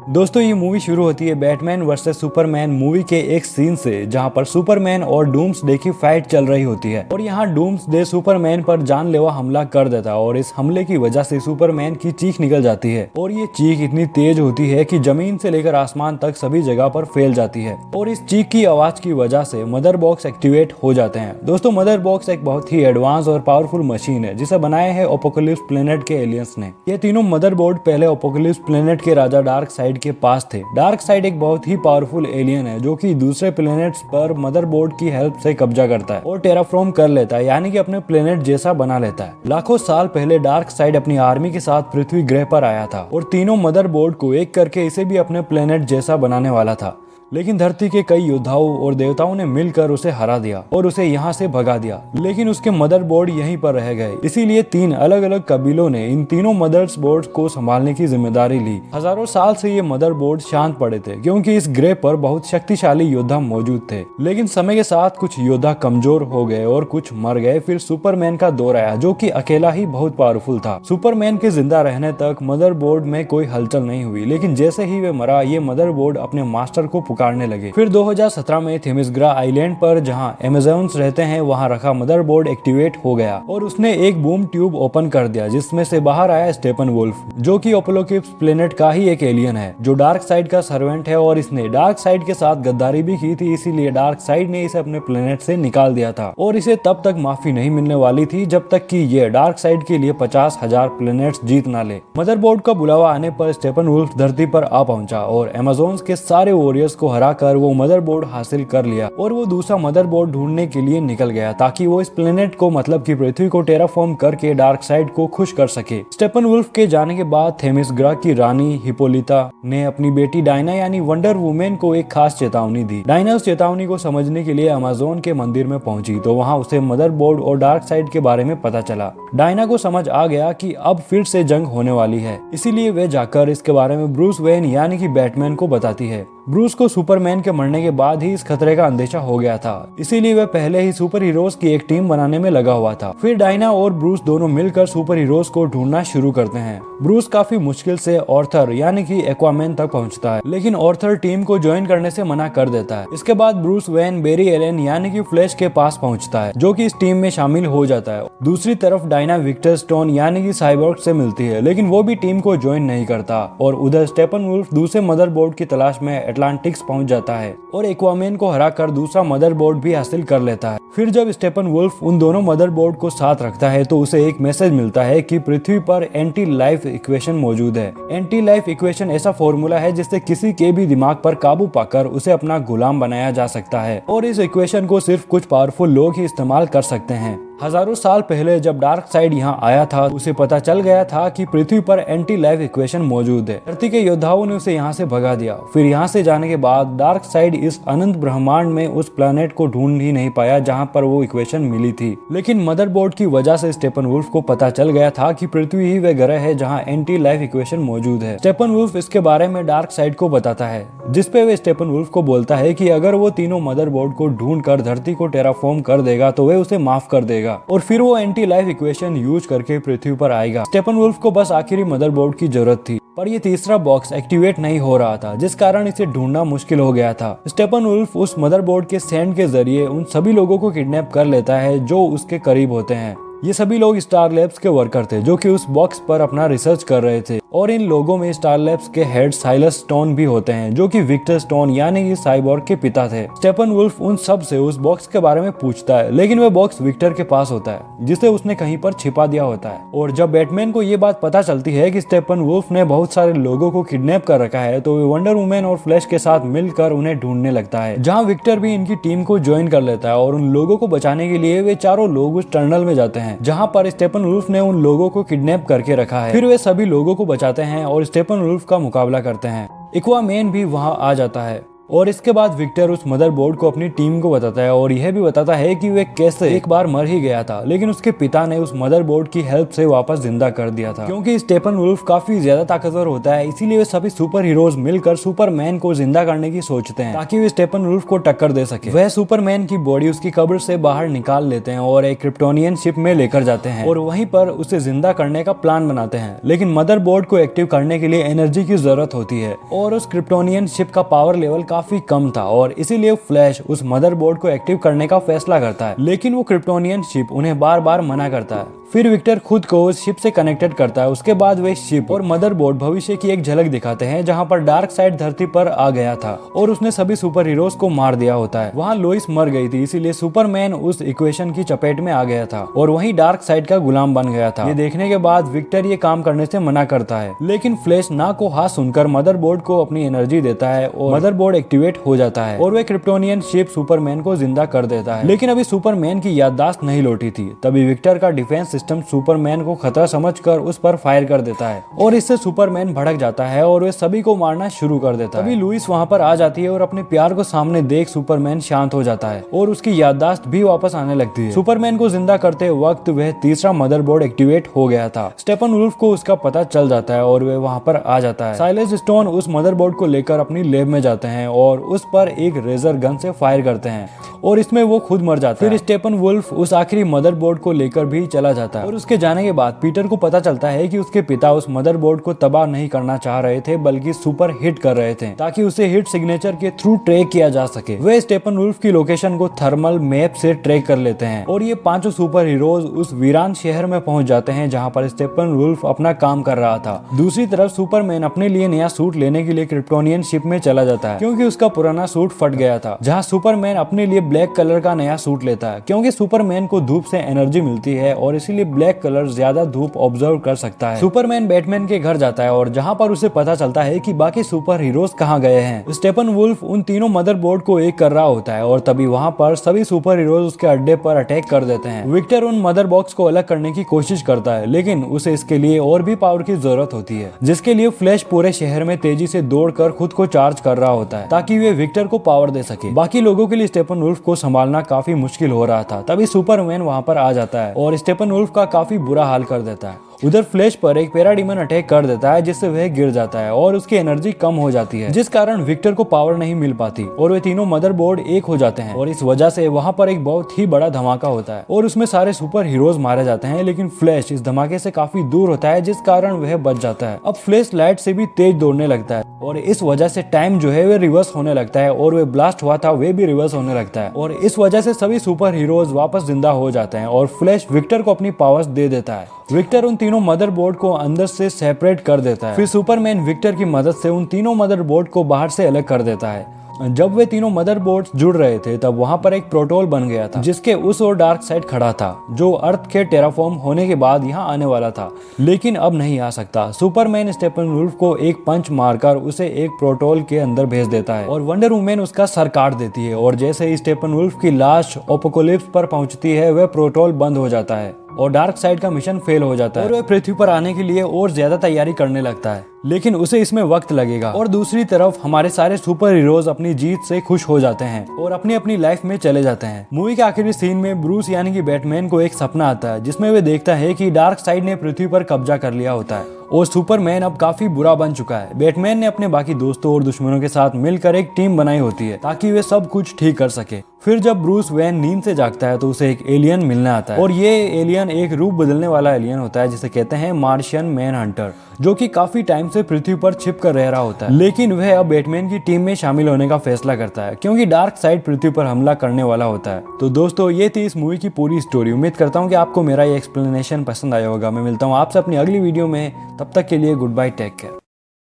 दोस्तों ये मूवी शुरू होती है बैटमैन वर्सेस सुपरमैन मूवी के एक सीन से, जहां पर सुपरमैन और डूम्सडे की फाइट चल रही होती है और यहां डूम्सडे सुपरमैन पर जानलेवा हमला कर देता है और इस हमले की वजह से सुपरमैन की चीख निकल जाती है और ये चीख इतनी तेज होती है कि जमीन से लेकर आसमान तक सभी जगह पर फैल जाती है और इस चीख की आवाज की वजह से मदर बॉक्स एक्टिवेट हो जाते हैं। दोस्तों मदर बॉक्स एक बहुत ही एडवांस और पावरफुल मशीन है जिसे बनाया है अपोकलिप्स प्लेनेट के एलियंस ने। ये तीनों मदरबोर्ड पहले अपोकलिप्स प्लेनेट के राजा डार्क साइड के पास थे। डार्क साइड एक बहुत ही पावरफुल एलियन है जो कि दूसरे प्लेनेट्स पर मदरबोर्ड की हेल्प से कब्जा करता है और टेराफॉर्म कर लेता है, यानी कि अपने प्लेनेट जैसा बना लेता है। लाखों साल पहले डार्क साइड अपनी आर्मी के साथ पृथ्वी ग्रह पर आया था और तीनों मदरबोर्ड को एक करके इसे भी अपने प्लेनेट जैसा बनाने वाला था, लेकिन धरती के कई योद्धाओं और देवताओं ने मिलकर उसे हरा दिया और उसे यहाँ से भगा दिया, लेकिन उसके मदरबोर्ड यहीं पर रह गए। इसीलिए तीन अलग अलग कबीलों ने इन तीनों मदरबोर्ड को संभालने की जिम्मेदारी ली। हजारों साल से ये मदरबोर्ड शांत पड़े थे क्योंकि इस ग्रह पर बहुत शक्तिशाली योद्धा मौजूद थे, लेकिन समय के साथ कुछ योद्धा कमजोर हो गए और कुछ मर गए। फिर सुपरमैन का दौर आया जो कि अकेला ही बहुत पावरफुल था। सुपरमैन के जिंदा रहने तक मदरबोर्ड में कोई हलचल नहीं हुई, लेकिन जैसे ही वे मरा ये मदरबोर्ड अपने मास्टर को पुकारने लगे। फिर 2017 में थेमिसग्रा आइलैंड पर जहां अमेज़न्स रहते हैं वहां रखा मदरबोर्ड एक्टिवेट हो गया और उसने एक बूम ट्यूब ओपन कर दिया जिसमें से बाहर आया स्टेपन वुल्फ, जो कि अपोकलिप्स प्लेनेट का ही एक एलियन है जो डार्क साइड का सर्वेंट है और इसने डार्क साइड के साथ गद्दारी भी की थी। इसीलिए डार्क साइड ने इसे अपने प्लेनेट से निकाल दिया था और इसे तब तक माफी नहीं मिलने वाली थी जब तक कि ये डार्क साइड के लिए 50,000 प्लेनेट्स जीत ना ले। मदरबोर्ड का बुलावा आने पर स्टेपन वुल्फ धरती पर आ पहुंचा और अमेज़न्स के सारे वॉरियर्स को हरा कर वो मदरबोर्ड हासिल कर लिया और वो दूसरा मदरबोर्ड ढूंढने के लिए निकल गया ताकि वो इस प्लेनेट को मतलब कि पृथ्वी को टेराफॉर्म करके डार्क साइड को खुश कर सके। स्टेपन वुल्फ के जाने के बाद थेमिसग्रा की रानी हिपोलिता ने अपनी बेटी डायना यानी वंडर वुमेन को एक खास चेतावनी दी। डायना उस चेतावनी को समझने के लिए अमेज़न के मंदिर में पहुंची तो वहां उसे मदरबोर्ड और डार्क साइड के बारे में पता चला। डायना को समझ आ गया कि अब फिर से जंग होने वाली है, इसीलिए वे जाकर इसके बारे में ब्रूस वेन यानी कि बैटमैन को बताती है। ब्रूस को सुपरमैन के मरने के बाद ही इस खतरे का अंदेशा हो गया था, इसीलिए वह पहले ही सुपर हीरोज की एक टीम बनाने में लगा हुआ था। फिर डायना और ब्रूस दोनों मिलकर सुपर हीरोज को ढूंढना शुरू करते हैं। ब्रूस काफी मुश्किल से ऑर्थर यानी कि एक्वामैन तक पहुंचता है, लेकिन ऑर्थर टीम को ज्वाइन करने से मना कर देता है। इसके बाद ब्रूस वेन बेरी एलन यानी कि फ्लैश के पास पहुंचता है जो कि इस टीम में शामिल हो जाता है। दूसरी तरफ डायना विक्टर स्टोन यानी कि साइबोर्ग से मिलती है, लेकिन वो भी टीम को ज्वाइन नहीं करता और उधर स्टेपन वुल्फ दूसरे मदरबोर्ड की तलाश में अटलांटिक्स पहुंच जाता है और एक्वामैन को हराकर दूसरा मदरबोर्ड भी हासिल कर लेता है। फिर जब स्टेपन वुल्फ उन दोनों मदरबोर्ड को साथ रखता है तो उसे एक मैसेज मिलता है कि पृथ्वी पर एंटी लाइफ इक्वेशन मौजूद है। एंटी लाइफ इक्वेशन ऐसा फॉर्मूला है जिससे किसी के भी दिमाग पर काबू पाकर उसे अपना गुलाम बनाया जा सकता है और इस इक्वेशन को सिर्फ कुछ पावरफुल लोग ही इस्तेमाल कर सकते हैं। हजारों साल पहले जब डार्क साइड यहाँ आया था उसे पता चल गया था कि पृथ्वी पर एंटी लाइफ इक्वेशन मौजूद है। धरती के योद्धाओं ने उसे यहाँ से भगा दिया। फिर यहाँ से जाने के बाद डार्क साइड इस अनंत ब्रह्मांड में उस प्लेनेट को ढूंढ ही नहीं पाया जहाँ पर वो इक्वेशन मिली थी, लेकिन मदरबोर्ड की वजह से स्टेपन वुल्फ को पता चल गया था कि पृथ्वी ही वह ग्रह है जहाँ एंटी लाइफ इक्वेशन मौजूद है। स्टेपन वुल्फ इसके बारे में डार्क साइड को बताता है, जिसपे वे स्टेपन वुल्फ को बोलता है कि अगर वो तीनों मदरबोर्ड को ढूंढ कर धरती को टेराफॉर्म कर देगा तो वे उसे माफ कर देगा और फिर वो एंटी लाइफ इक्वेशन यूज करके पृथ्वी पर आएगा। स्टेपन वुल्फ को बस आखिरी मदरबोर्ड की जरूरत थी, पर ये तीसरा बॉक्स एक्टिवेट नहीं हो रहा था जिस कारण इसे ढूंढना मुश्किल हो गया था। स्टेपन वुल्फ उस मदरबोर्ड के सेंड के जरिए उन सभी लोगों को किडनैप कर लेता है जो उसके करीब होते हैं। ये सभी लोग स्टार लैब्स के वर्कर थे जो कि उस बॉक्स पर अपना रिसर्च कर रहे थे और इन लोगों में स्टार लैब्स के हेड साइलस स्टोन भी होते हैं जो कि विक्टर स्टोन यानी कि साइबोर्ग के पिता थे। स्टेपन वुल्फ उन सब से उस बॉक्स के बारे में पूछता है, लेकिन वह बॉक्स विक्टर के पास होता है जिसे उसने कहीं पर छिपा दिया होता है। और जब बैटमैन को ये बात पता चलती है कि स्टेपन वुल्फ ने बहुत सारे लोगों को किडनैप कर रखा है तो वे वंडर वुमेन और फ्लैश के साथ मिलकर उन्हें ढूंढने लगता है, जहाँ विक्टर भी इनकी टीम को ज्वाइन कर लेता है और उन लोगों को बचाने के लिए वे चारों लोग उस टनल में जाते हैं जहाँ पर स्टेपन वुल्फ ने उन लोगों को किडनैप करके रखा है। फिर वे सभी लोगों को बचाते हैं और स्टेपन वुल्फ का मुकाबला करते हैं। एक्वामैन भी वहां आ जाता है और इसके बाद विक्टर उस मदरबोर्ड को अपनी टीम को बताता है और यह भी बताता है कि वह कैसे एक बार मर ही गया था, लेकिन उसके पिता ने उस मदरबोर्ड की हेल्प से वापस जिंदा कर दिया था। क्योंकि स्टेपनवुल्फ काफी ज्यादा ताकतवर होता है, इसीलिए वे सभी सुपर हीरोज मिलकर सुपरमैन को जिंदा करने की सोचते हैं ताकि वे स्टेपनवुल्फ को टक्कर दे सके। वह सुपरमैन की बॉडी उसकी कब्र से बाहर निकाल लेते हैं और एक क्रिप्टोनियन शिप में लेकर जाते हैं और वहीं पर उसे जिंदा करने का प्लान बनाते हैं। लेकिन मदरबोर्ड को एक्टिव करने के लिए एनर्जी की जरूरत होती है और उस क्रिप्टोनियन शिप का पावर लेवल काफी कम था और इसीलिए फ्लैश उस मदरबोर्ड को एक्टिव करने का फैसला करता है, लेकिन वो क्रिप्टोनियन शिप उन्हें बार बार मना करता है। फिर विक्टर खुद को उस शिप से कनेक्टेड करता है। उसके बाद वे शिप और मदरबोर्ड भविष्य की एक झलक दिखाते हैं जहां पर डार्क साइड धरती पर आ गया था और उसने सभी सुपर हीरोज को मार दिया होता है। वहां लोइस मर गई थी, इसीलिए सुपरमैन उस इक्वेशन की चपेट में आ गया था और वहीं डार्क साइड का गुलाम बन गया था। ये देखने के बाद विक्टर ये काम करने से मना करता है, लेकिन फ्लैश ना को हाँ सुनकर मदरबोर्ड को अपनी एनर्जी देता है और मदरबोर्ड एक्टिवेट हो जाता है और वे क्रिप्टोनियन शिप सुपरमैन को जिंदा कर देता है। लेकिन अभी सुपरमैन की याददाश्त नहीं लौटी थी। तभी विक्टर का डिफेंस सिस्टम सुपरमैन को खतरा समझकर उस पर फायर कर देता है और इससे सुपरमैन भड़क जाता है और वे सभी को मारना शुरू कर देता है। तभी लुइस वहां पर आ जाती है और अपने प्यार को सामने देख सुपरमैन शांत हो जाता है और उसकी याददाश्त भी वापस आने लगती है। सुपरमैन को जिंदा करते वक्त वह तीसरा मदरबोर्ड एक्टिवेट हो गया था। स्टेपनवुल्फ को उसका पता चल जाता है और वह वहां पर आ जाता है। साइलेंस स्टोन उस मदरबोर्ड को लेकर अपनी लैब में जाते हैं और उस पर एक रेजर गन से फायर करते हैं और इसमें वो खुद मर जाता है। फिर स्टेपनवुल्फ उस आखिरी मदरबोर्ड को लेकर भी चला जाता है और उसके जाने के बाद पीटर को पता चलता है कि उसके पिता उस मदरबोर्ड को तबाह नहीं करना चाह रहे थे, बल्कि सुपर हिट कर रहे थे ताकि उसे हिट सिग्नेचर के थ्रू ट्रैक किया जा सके। वे स्टेपनवुल्फ की लोकेशन को थर्मल मैप से ट्रैक कर लेते हैं और ये पांचों सुपर हीरोज उस वीरान शहर में पहुंच जाते हैं जहां पर स्टेपनवुल्फ अपना काम कर रहा था। दूसरी तरफ सुपरमैन अपने लिए नया सूट लेने के लिए क्रिप्टोनियन शिप में चला जाता है क्योंकि उसका पुराना सूट फट गया था, जहाँ सुपरमैन अपने लिए ब्लैक कलर का नया सूट लेता है क्योंकि सुपरमैन को धूप से एनर्जी मिलती है और इसीलिए ब्लैक कलर ज्यादा धूप ऑब्जर्व कर सकता है। सुपरमैन बैटमैन के घर जाता है और जहां पर उसे पता चलता है कि बाकी सुपर हीरोज कहां गए हैं। स्टेपनवुल्फ उन तीनों मदरबोर्ड को एक कर रहा होता है और तभी वहां पर सभी सुपर हीरोज उसके अड्डे पर अटैक कर देते हैं। विक्टर उन मदर बॉक्स को अलग करने की कोशिश करता है, लेकिन उसे इसके लिए और भी पावर की जरूरत होती है, जिसके लिए फ्लैश पूरे शहर में तेजी से दौड़कर खुद को चार्ज कर रहा होता है ताकि वे विक्टर को पावर दे सके। बाकी लोगों के लिए स्टेपनवुल्फ को संभालना काफी मुश्किल हो रहा था। तभी सुपरमैन वहां पर आ जाता है और स्टेपनवुल्फ का काफी बुरा हाल कर देता है। उधर फ्लैश पर एक पैराडीमन अटैक कर देता है जिससे वह गिर जाता है और उसकी एनर्जी कम हो जाती है, जिस कारण विक्टर को पावर नहीं मिल पाती और वे तीनों मदरबोर्ड एक हो जाते हैं और इस वजह से वहां पर एक बहुत ही बड़ा धमाका होता है और उसमें सारे सुपर हीरोज मारे जाते हैं। लेकिन फ्लैश इस धमाके से काफी दूर होता है, जिस कारण वह बच जाता है। अब फ्लैश लाइट से भी तेज दौड़ने लगता है और इस वजह से टाइम जो है वह रिवर्स होने लगता है और वह ब्लास्ट हुआ था वे भी रिवर्स होने लगता है और इस वजह से सभी सुपर हीरोज वापस जिंदा हो जाते हैं और फ्लैश विक्टर को अपनी पावर्स दे देता है। विक्टर उन तीनों मदरबोर्ड को अंदर से सेपरेट कर देता है। फिर सुपरमैन विक्टर की मदद से उन तीनों मदरबोर्ड को बाहर से अलग कर देता है। जब वे तीनों मदरबोर्ड्स जुड़ रहे थे तब वहां पर एक प्रोटोल बन गया था जिसके उस और डार्क साइड खड़ा था, जो अर्थ के टेराफॉर्म होने के बाद यहाँ आने वाला था, लेकिन अब नहीं आ सकता। सुपरमैन स्टेपनवुल्फ को एक पंच मारकर उसे एक प्रोटोल के अंदर भेज देता है और वंडर वुमेन उसका सर काट देती है और जैसे ही स्टेपनवुल्फ की लाश अपोकलिप्स पर पहुंचती है वह प्रोटोल बंद हो जाता है और डार्क साइड का मिशन फेल हो जाता है और वह पृथ्वी पर आने के लिए और ज्यादा तैयारी करने लगता है, लेकिन उसे इसमें वक्त लगेगा। और दूसरी तरफ हमारे सारे सुपर हीरोज अपनी जीत से खुश हो जाते हैं और अपनी अपनी लाइफ में चले जाते हैं। मूवी के आखिरी सीन में ब्रूस यानी कि बैटमैन को एक सपना आता है जिसमें वह देखता है कि डार्क साइड ने पृथ्वी पर कब्जा कर लिया होता है और सुपरमैन अब काफी बुरा बन चुका है। बैटमैन ने अपने बाकी दोस्तों और दुश्मनों के साथ मिलकर एक टीम बनाई होती है ताकि वे सब कुछ ठीक कर सके। फिर जब ब्रूस वैन नींद से जागता है तो उसे एक एलियन मिलने आता है और ये एलियन एक रूप बदलने वाला एलियन होता है जिसे कहते हैं मार्शियन मैन हंटर, जो कि काफी टाइम से पृथ्वी पर छिप कर रह रहा होता है। लेकिन वह अब बैटमैन की टीम में शामिल होने का फैसला करता है क्योंकि डार्क साइड पृथ्वी पर हमला करने वाला होता है। तो दोस्तों ये थी इस मूवी की पूरी स्टोरी। उम्मीद करता हूँ कि आपको मेरा ये एक्सप्लेनेशन पसंद आया होगा। मैं मिलता हूँ आपसे अपनी अगली वीडियो में, तब तक के लिए गुड बाय, टेक केयर।